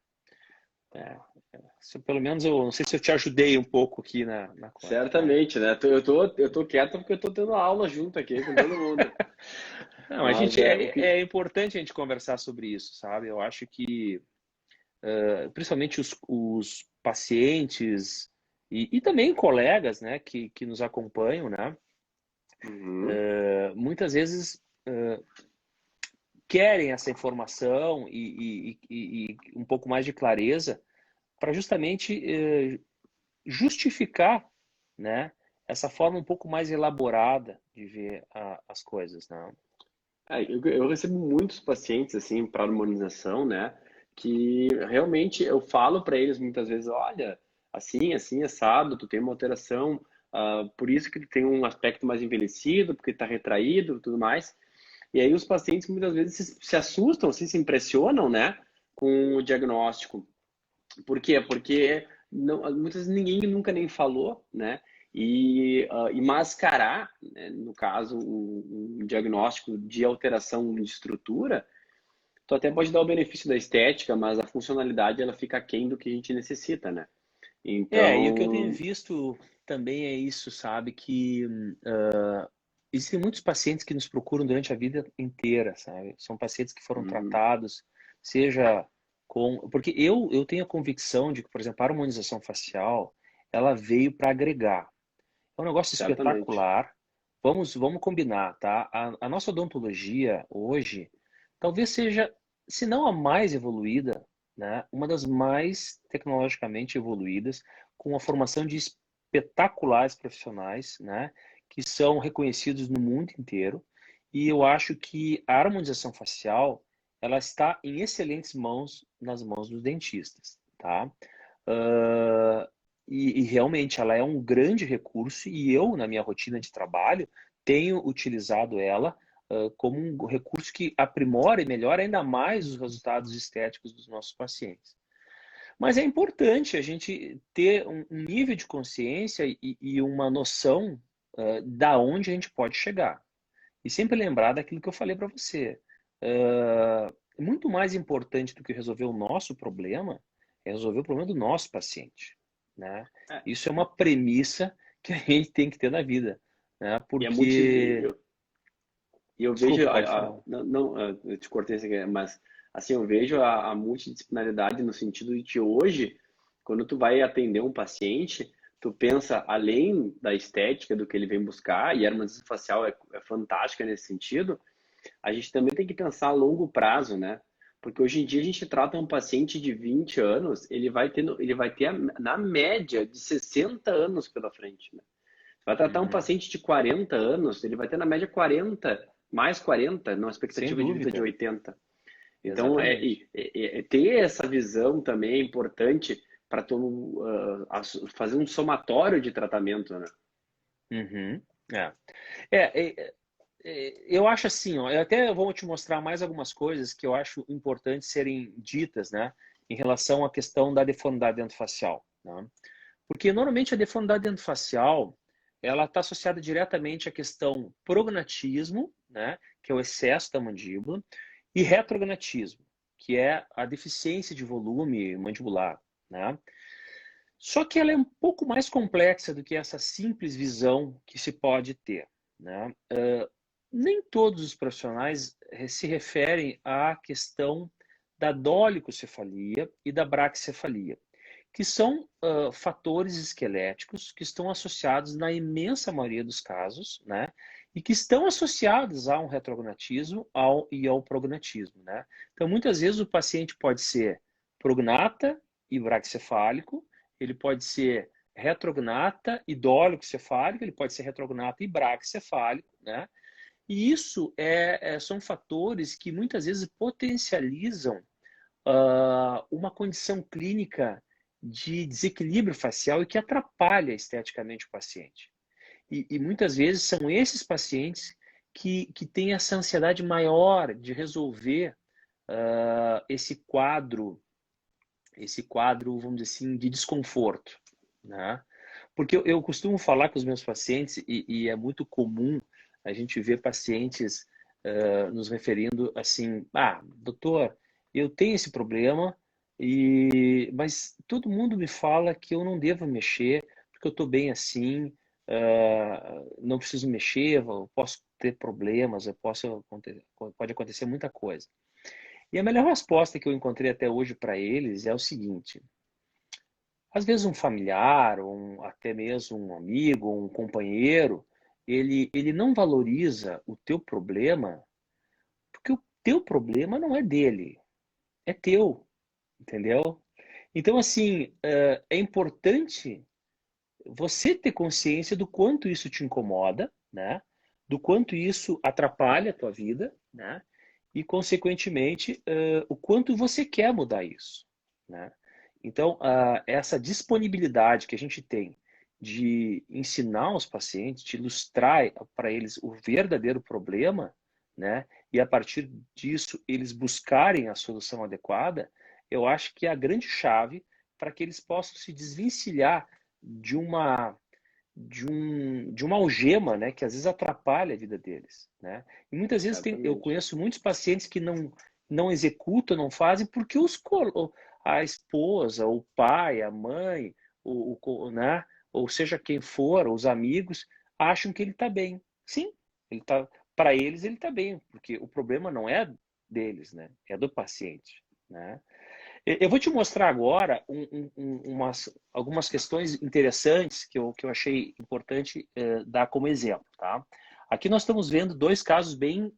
Pelo menos eu não sei se eu te ajudei um pouco aqui na conta. Certamente, né? Eu tô quieto porque eu tô tendo aula junto aqui com todo mundo. Não, a Mas gente é o que. é importante a gente conversar sobre isso, sabe? Eu acho que principalmente os pacientes e também colegas, né, que nos acompanham, né, Uhum. muitas vezes querem essa informação e um pouco mais de clareza para justamente justificar, né, essa forma um pouco mais elaborada de ver as coisas, né? Eu recebo muitos pacientes assim para harmonização, né? Que realmente eu falo para eles muitas vezes, olha, assim, assim, assado, tu tem uma alteração, por isso que tu tem um aspecto mais envelhecido, porque está retraído, e tudo mais. E aí os pacientes muitas vezes se assustam, assim, se impressionam, né, com o diagnóstico. Por quê? Porque muitas vezes ninguém nunca nem falou, né? E mascarar, né, no caso, um diagnóstico de alteração de estrutura, tu até pode dar o benefício da estética, mas a funcionalidade ela fica aquém do que a gente necessita, né? E o que eu tenho Então, visto também é isso, sabe? Que existem muitos pacientes que nos procuram durante a vida inteira, sabe? São pacientes que foram uhum, tratados, seja com... Porque eu tenho a convicção de que, por exemplo, a harmonização facial, ela veio para agregar. É um negócio certamente. espetacular. Vamos combinar, tá? A nossa odontologia hoje talvez seja, se não a mais evoluída, né? Uma das mais tecnologicamente evoluídas, com a formação de espetaculares profissionais, né? Que são reconhecidos no mundo inteiro. E eu acho que a harmonização facial ela está em excelentes mãos nas mãos dos dentistas, tá? Uh, e realmente ela é um grande recurso e eu, na minha rotina de trabalho, tenho utilizado ela como um recurso que aprimora e melhora ainda mais os resultados estéticos dos nossos pacientes. Mas é importante a gente ter um nível de consciência e uma noção da onde a gente pode chegar. E sempre lembrar daquilo que eu falei para você. Muito mais importante do que resolver o nosso problema é resolver o problema do nosso paciente, né? É, Isso é uma premissa que a gente tem que ter na vida, né? e é Porque... e eu vejo, Desculpa, pode falar. não, não, eu te cortei, sem querer, mas assim, eu vejo a multidisciplinaridade no sentido de que hoje, quando tu vai atender um paciente, tu pensa além da estética do que ele vem buscar, e a harmonização facial é fantástica nesse sentido, a gente também tem que pensar a longo prazo, né? Porque hoje em dia a gente trata um paciente de 20 anos, ele vai ter na média de 60 anos pela frente, né? Vai tratar um Uhum. paciente de 40 anos, ele vai ter na média 40, mais 40, numa Sem expectativa de vida de dúvida, 80. Então, exatamente. ter essa visão também é importante para tu fazer um somatório de tratamento, né? Uhum. É. Eu acho assim, ó, eu até vou te mostrar mais algumas coisas que eu acho importantes serem ditas, né, em relação à questão da deformidade dentofacial, né? Porque normalmente a deformidade dentofacial, ela está associada diretamente à questão prognatismo, né, que é o excesso da mandíbula, e retrognatismo, que é a deficiência de volume mandibular, né? Só que ela é um pouco mais complexa do que essa simples visão que se pode ter, né? Nem todos os profissionais se referem à questão da dolicocefalia e da braquicefalia, que são fatores esqueléticos que estão associados, na imensa maioria dos casos, né? E que estão associados a um retrognatismo e ao prognatismo, né? Então, muitas vezes o paciente pode ser prognata e braquicefálico, ele pode ser retrognata e dólico-cefálico, ele pode ser retrognata e braquicefálico, né? E isso são fatores que muitas vezes potencializam uma condição clínica de desequilíbrio facial e que atrapalha esteticamente o paciente. E muitas vezes são esses pacientes que têm essa ansiedade maior de resolver esse quadro, vamos dizer assim, de desconforto, né? Porque eu costumo falar com os meus pacientes, e é muito comum a gente ver pacientes nos referindo assim, doutor, eu tenho esse problema, mas todo mundo me fala que eu não devo mexer, porque eu estou bem assim, não preciso mexer, eu posso ter problemas, pode acontecer muita coisa. E a melhor resposta que eu encontrei até hoje para eles é o seguinte: às vezes um familiar, ou até mesmo um amigo, ou um companheiro, ele não valoriza o teu problema, porque o teu problema não é dele, é teu, entendeu? Então, assim, é importante você ter consciência do quanto isso te incomoda, né? Do quanto isso atrapalha a tua vida, né? E, consequentemente, o quanto você quer mudar isso, né? Então, essa disponibilidade que a gente tem de ensinar os pacientes, de ilustrar para eles o verdadeiro problema, né? E a partir disso eles buscarem a solução adequada, eu acho que é a grande chave para que eles possam se desvencilhar de uma algema, né, que às vezes atrapalha a vida deles, né? E muitas vezes eu Exatamente. conheço muitos pacientes que não executam, não fazem porque a esposa, o pai, a mãe, né, ou seja quem for, os amigos acham que ele está bem. Sim, para eles ele está bem, porque o problema não é deles, né? É do paciente, né? Eu vou te mostrar agora algumas questões interessantes que eu achei importante dar como exemplo, tá? Aqui nós estamos vendo dois casos bem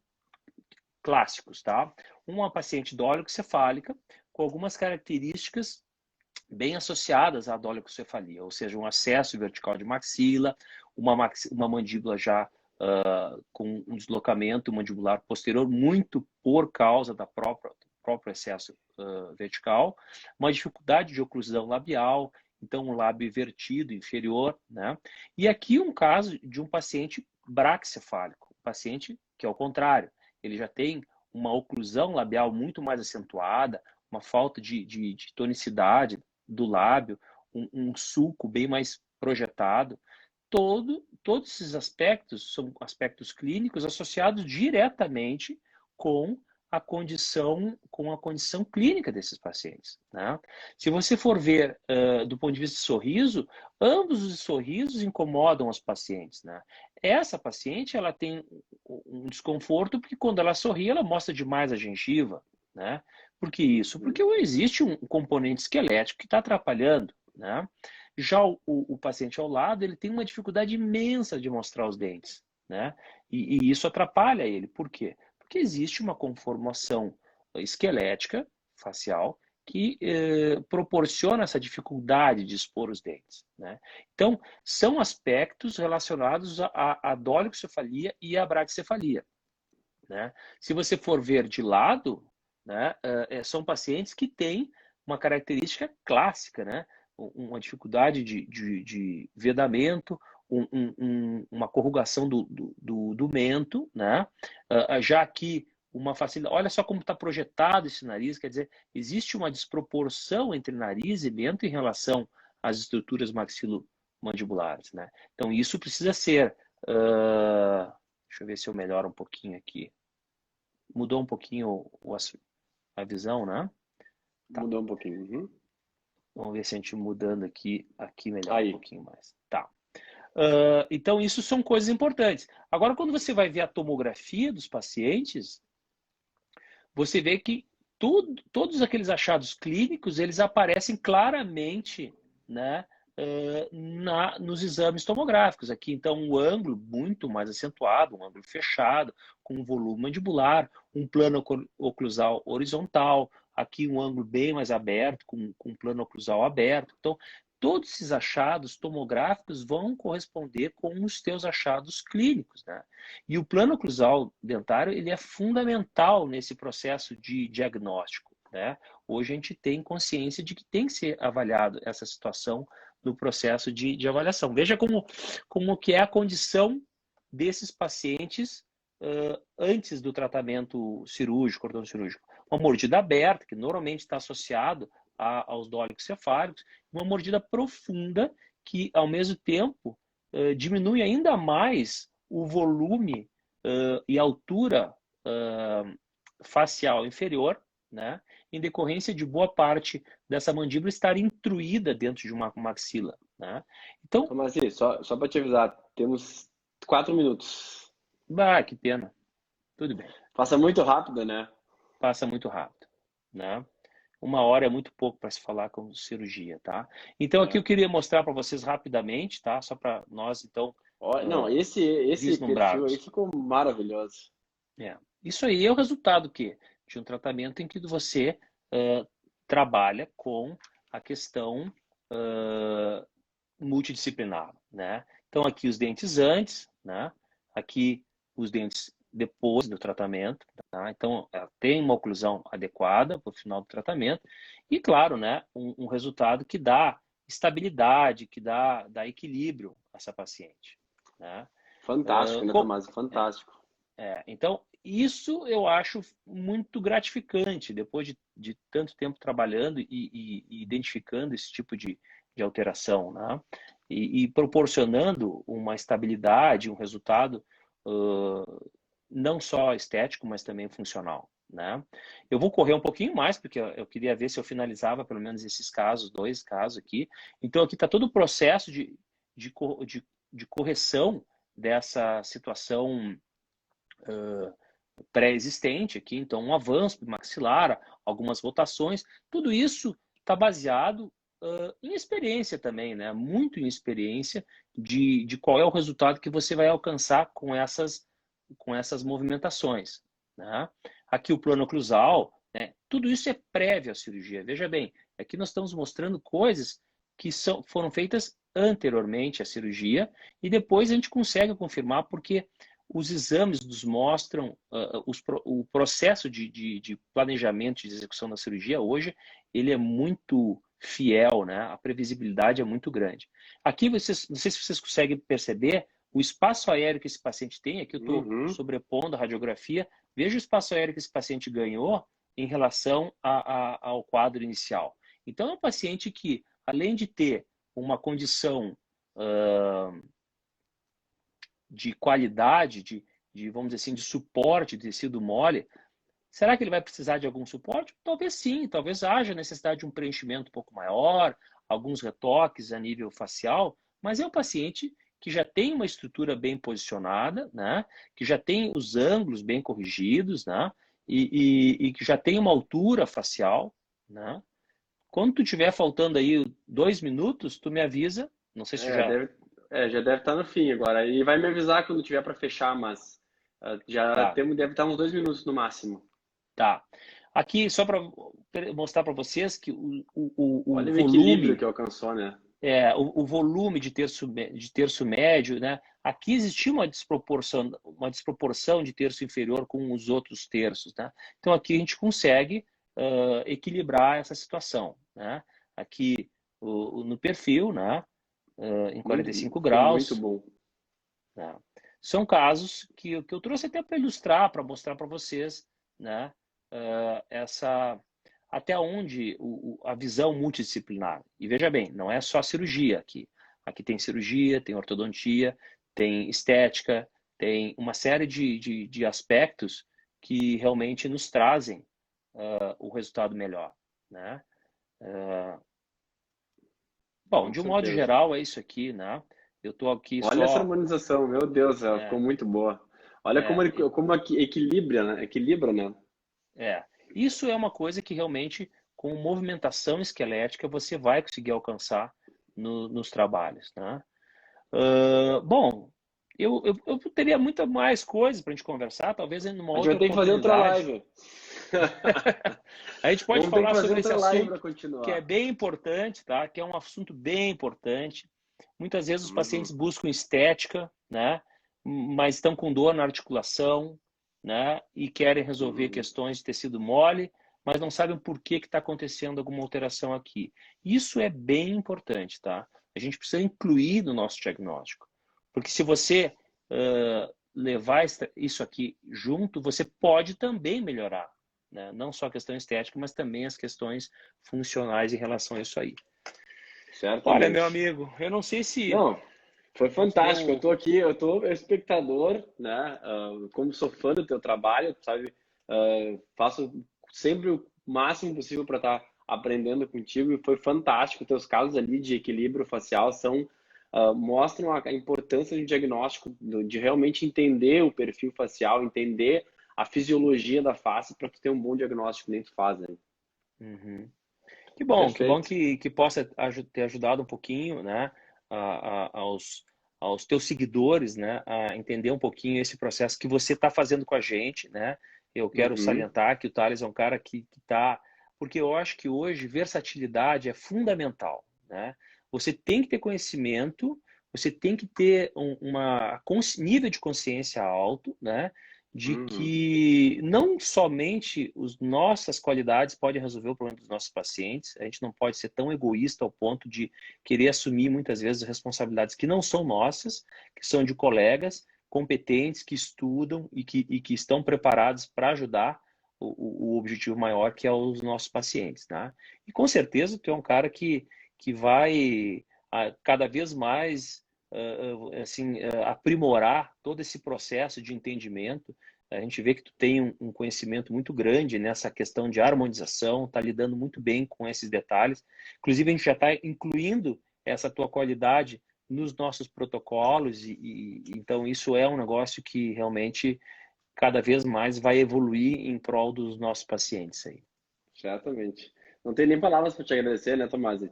clássicos, tá? Uma paciente dólico-cefálica com algumas características bem associadas à dolicocefalia, ou seja, um acesso vertical de maxila, uma mandíbula já com um deslocamento mandibular posterior, muito por causa do próprio excesso vertical, uma dificuldade de oclusão labial, então um lábio invertido inferior, né? E aqui um caso de um paciente braquicefálico, um paciente que é o contrário, ele já tem uma oclusão labial muito mais acentuada, uma falta de tonicidade do lábio, um sulco bem mais projetado. Todos esses aspectos são aspectos clínicos associados diretamente com a condição clínica desses pacientes, né? Se você for ver do ponto de vista de sorriso, ambos os sorrisos incomodam os pacientes, né? Essa paciente ela tem um desconforto porque quando ela sorri ela mostra demais a gengiva, né? Por que isso? Porque existe um componente esquelético que está atrapalhando, né? Já o paciente ao lado, ele tem uma dificuldade imensa de mostrar os dentes, né? E isso atrapalha ele. Por quê? Porque existe uma conformação esquelética, facial, que proporciona essa dificuldade de expor os dentes, né? Então, são aspectos relacionados à dolicocefalia e à braquicefalia, né? Se você for ver de lado, né, são pacientes que têm uma característica clássica, né? Uma dificuldade de vedamento, uma corrugação do mento, né? Já que uma facilidade. Olha só como está projetado esse nariz, quer dizer, existe uma desproporção entre nariz e mento em relação às estruturas maxilomandibulares, né? Então, isso precisa ser. Deixa eu ver se eu melhoro um pouquinho aqui. Mudou um pouquinho a visão, né? Tá. Mudou um pouquinho. Uhum. Vamos ver se a gente mudando aqui melhora Aí. um pouquinho mais. Tá. Então, isso são coisas importantes. Agora, quando você vai ver a tomografia dos pacientes, você vê que todos aqueles achados clínicos, eles aparecem claramente, né, nos exames tomográficos. Aqui, então, um ângulo muito mais acentuado, um ângulo fechado, com um volume mandibular, um plano oclusal horizontal, aqui um ângulo bem mais aberto, com um plano oclusal aberto. Então, todos esses achados tomográficos vão corresponder com os teus achados clínicos, né? E o plano oclusal dentário, ele é fundamental nesse processo de diagnóstico, né? Hoje a gente tem consciência de que tem que ser avaliado essa situação no processo de avaliação. Veja como que é a condição desses pacientes antes do tratamento cirúrgico, ortodoncirúrgico. Uma mordida aberta, que normalmente está associado aos dólicos cefálicos, uma mordida profunda que, ao mesmo tempo, diminui ainda mais o volume e altura facial inferior, né, em decorrência de boa parte dessa mandíbula estar intruída dentro de uma maxila, né? Então, Mas assim, só para te avisar, temos 4 minutos. Que pena. Tudo bem. Passa muito rápido, né? Passa muito rápido, né? 1 hora é muito pouco para se falar com cirurgia, tá? Então aqui eu queria mostrar para vocês rapidamente, tá? Só para nós, então, Não, esse perfil aí ficou maravilhoso. Isso aí é o resultado de um tratamento em que você trabalha com a questão multidisciplinar, né? Então aqui os dentes antes, né? Aqui os dentes depois do tratamento, tá? Então tem uma oclusão adequada para o final do tratamento e, claro, né, um resultado que dá estabilidade, que dá equilíbrio a essa paciente, né? Fantástico, né, Tomás? Fantástico. Então, isso eu acho muito gratificante, depois de tanto tempo trabalhando e identificando esse tipo de alteração, né? E proporcionando uma estabilidade, um resultado não só estético, mas também funcional, né? Eu vou correr um pouquinho mais, porque eu queria ver se eu finalizava pelo menos esses casos, 2 casos aqui. Então, aqui está todo o processo de correção dessa situação pré-existente aqui, então um avanço maxilar, algumas rotações, tudo isso está baseado em experiência também, né? Muito em experiência de qual é o resultado que você vai alcançar com essas movimentações, né? Aqui o plano oclusal, né? Tudo isso é prévio à cirurgia. Veja bem, aqui nós estamos mostrando coisas que foram feitas anteriormente à cirurgia e depois a gente consegue confirmar porque os exames nos mostram o processo de planejamento de execução da cirurgia hoje, ele é muito fiel, né? A previsibilidade é muito grande. Aqui, não sei se vocês conseguem perceber o espaço aéreo que esse paciente tem. Aqui eu estou sobrepondo a radiografia. Veja o espaço aéreo que esse paciente ganhou em relação ao quadro inicial. Então, é um paciente que, além de ter uma condição de qualidade, vamos dizer assim, de suporte de tecido mole, será que ele vai precisar de algum suporte? Talvez sim, talvez haja necessidade de um preenchimento um pouco maior, alguns retoques a nível facial, mas é um paciente que já tem uma estrutura bem posicionada, né? Que já tem os ângulos bem corrigidos, né? E que já tem uma altura facial, né? Quando tu tiver faltando aí 2 minutos, tu me avisa, não sei se já... Já deve estar no fim agora. E vai me avisar quando tiver para fechar, mas deve estar uns 2 minutos no máximo. Tá. Aqui, só para mostrar para vocês que o Olha o volume equilíbrio que alcançou, né? O volume de terço médio, né? Aqui existia uma desproporção de terço inferior com os outros terços, né? Então aqui a gente consegue equilibrar essa situação, né? Aqui no perfil, né? Em 45 graus. Muito bom. Né? São casos que eu trouxe até para ilustrar, para mostrar para vocês, né? Até onde a visão multidisciplinar. E veja bem, não é só cirurgia aqui. Aqui tem cirurgia, tem ortodontia, tem estética, tem uma série de aspectos que realmente nos trazem o resultado melhor, né? Bom, de um modo geral é isso aqui, né? Eu estou aqui Olha essa harmonização, meu Deus, ficou muito boa. Olha como equilibra, né? Equilibra, né? Isso é uma coisa que realmente, com movimentação esquelética, você vai conseguir alcançar nos trabalhos, né? Bom, eu teria muita mais coisas para a gente conversar, talvez em uma A gente vai outra ter que fazer outra oportunidade. live. A gente pode Vamos ter que falar fazer sobre esse outra live para assunto, que é continuar. bem importante, tá? Que é um assunto bem importante. Muitas vezes os pacientes Uhum. buscam estética, né? Mas estão com dor na articulação, né? E querem resolver Uhum. questões de tecido mole, mas não sabem por que está acontecendo alguma alteração aqui. Isso é bem importante, tá? A gente precisa incluir no nosso diagnóstico. Porque se você levar isso aqui junto, você pode também melhorar, né? Não só a questão estética, mas também as questões funcionais em relação a isso aí. Olha, meu Certamente. amigo, eu não sei se Não, foi a gente fantástico. Eu deu. tô aqui, eu tô espectador, né? Como sou fã do teu trabalho, sabe? Faço sempre o máximo possível para estar aprendendo contigo e foi fantástico. Teus casos ali de equilíbrio facial mostram a importância do diagnóstico, de realmente entender o perfil facial, entender a fisiologia da face para tu ter um bom diagnóstico que nem tu faz, né? Uhum. Que bom Perfeito. que possa ter ajudado um pouquinho, né, aos teus seguidores, né, a entender um pouquinho esse processo que você está fazendo com a gente, né? Eu quero Uhum, salientar que o Thales é um cara que está, porque eu acho que hoje versatilidade é fundamental, né? Você tem que ter conhecimento, você tem que ter nível de consciência alto, né? De uhum. que não somente as nossas qualidades podem resolver o problema dos nossos pacientes, a gente não pode ser tão egoísta ao ponto de querer assumir muitas vezes responsabilidades que não são nossas, que são de colegas competentes, que estudam e que estão preparados para ajudar o objetivo maior, que é os nossos pacientes, né? E com certeza tu é um cara que vai cada vez mais assim, aprimorar todo esse processo de entendimento. A gente vê que tu tem um conhecimento muito grande nessa questão de harmonização, está lidando muito bem com esses detalhes. Inclusive, a gente já está incluindo essa tua qualidade nos nossos protocolos então isso é um negócio que realmente cada vez mais vai evoluir em prol dos nossos pacientes aí. Certamente. Não tem nem palavras para te agradecer, né, Tomás? E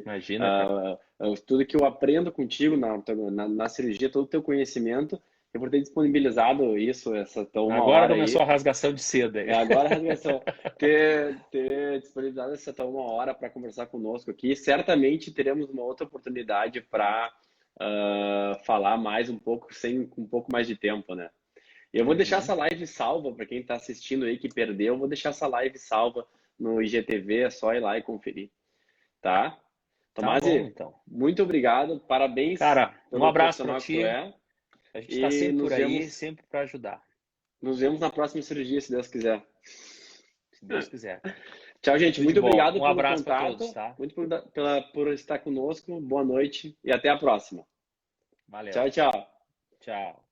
Imagina, cara. tudo que eu aprendo contigo na cirurgia, todo o teu conhecimento, e por ter disponibilizado isso, essa tua uma Agora hora começou aí. a rasgação de seda aí. Agora, Rasgação, ter disponibilizado essa tua uma hora para conversar conosco aqui. Certamente teremos uma outra oportunidade para falar mais um pouco, com um pouco mais de tempo, né? E eu vou deixar Uhum. essa live salva para quem está assistindo aí que perdeu. Eu vou deixar essa live salva no IGTV, é só ir lá e conferir, tá? Tá bom, Tomasi, então. muito obrigado, parabéns Cara, um pelo abraço para profissional que tu ti. é A gente está e sempre por aí, sempre para ajudar, nos vemos na próxima cirurgia, se Deus quiser. se Deus quiser, cara. Tchau, gente. Tudo de Muito bom. obrigado Um pelo abraço para todos, contato, tá? muito por estar conosco. Boa noite e até a próxima. Valeu. Tchau, tchau. Tchau.